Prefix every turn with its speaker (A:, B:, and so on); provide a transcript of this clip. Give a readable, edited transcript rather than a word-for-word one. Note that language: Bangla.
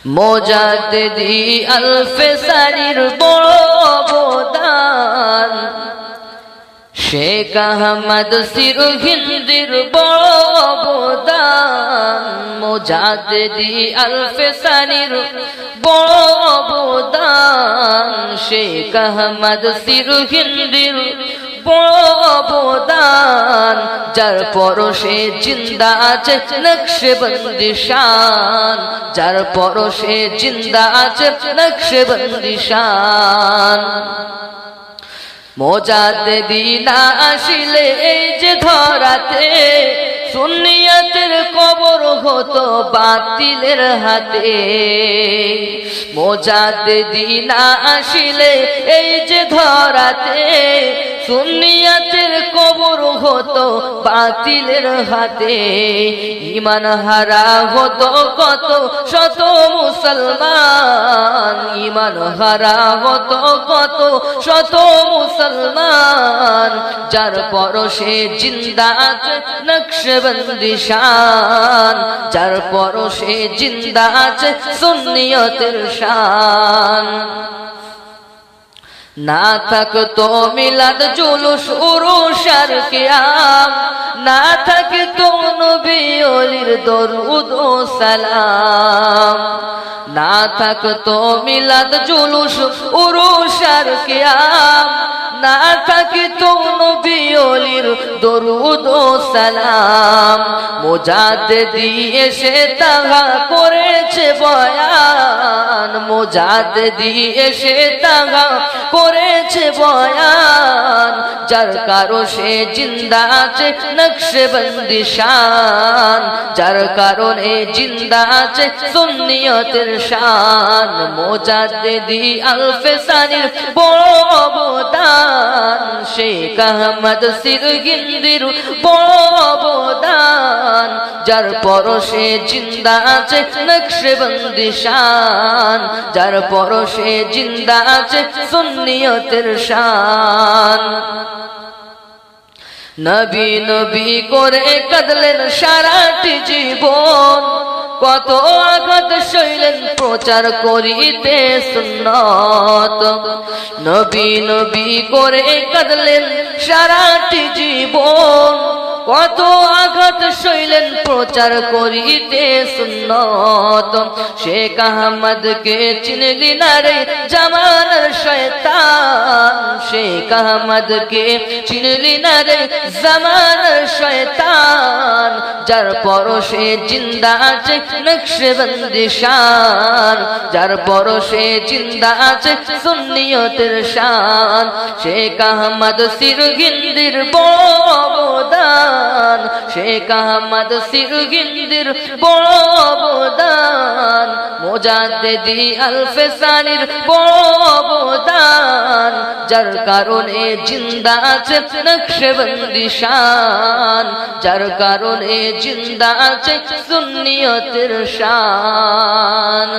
A: মুজাদ্দিদি আল-ফিসানির বড় অবদান, শেখ আহমদ সিরহিন্দির বড় অবদান, মুজাদ্দিদি আল-ফিসানির বড় অবদান, শেখ আহমদ সিরহিন্দির বড় অবদান, যার পরশে জিন্দা আছে নকশবন্দি শান, যার পরশে জিন্দা আছে নকশবন্দি শান। মুজাদ্দিদি না আসিলে এই যে ধরাতে সুন্নিয়তের কবর হতো বাতিলের হাতে, মুজাদ্দিদি না আসিলে এই যে ধরাতে সুন্নিয়তের কবর হতো বাতিলের হাতে, ঈমান হারা হতো কত শত মুসলমান, ঈমান হারা হতো কত শত মুসলমান, যার পরশে জিন্দা আছে নকশবন্দি শান, যার পরশে জিন্দা আছে সুন্নিয়তের শান। না থাকতো মিলাদ জুলুস উরুস আর কিয়াম, না থাকতো নবী ওলির দরুদ ও সালাম, না থাকতো মিলাদ জুলুস উরুস আর কিয়াম, না থাকিতো নবী ওলির দরুদ ও সালাম। মুজাদ্দিদি এসে তাহা করেছে বয়ান, মুজাদ্দিদি এসে তাহা করেছে বয়ান, যার কারো সে জিন্দা আছে নকশবন্দি শান, যার কারণে জিন্দা আছে সুন্নিয়তের শান। মুজাদ্দিদি আল-ফিসানির বড় অবদান, শেখ আহমদ সিরহিন্দির বড় অবদান, যার পরশে জিন্দা আছে নকশবন্দি শান, যার পরশে জিন্দা আছে সুন্নিয়তের শান। নবী নবী করে কাঁদলেন সারাটি জীবন, কত আঘাত সইলেন প্রচার করিতে সুন্নত, নবী নবী করে কাঁদলেন সারাটি জীবন, কত আঘাত সইলেন প্রচার করিতে সুন্নত। শেখ আহমদকে চিনলি না রে জামানার শয়তান, শেখ আহমদকে চিনলি না রে জামানার শয়তান, যার পরশে জিন্দা আছে নকশবন্দি শান, যার পরশে জিন্দা আছে সুন্নিয়তের শান। শেখ আহমদ সিরহিন্দির বড় অবদান, শেখ আহমদ সিরহিন্দির বড় অবদান, মুজাদ্দিদি আল-ফিসানির বড় অবদান, যার কারণে জিন্দা আছে নকশবন্দি শান, যার কারণে জিন্দা আছে সুন্নিয়তের শান।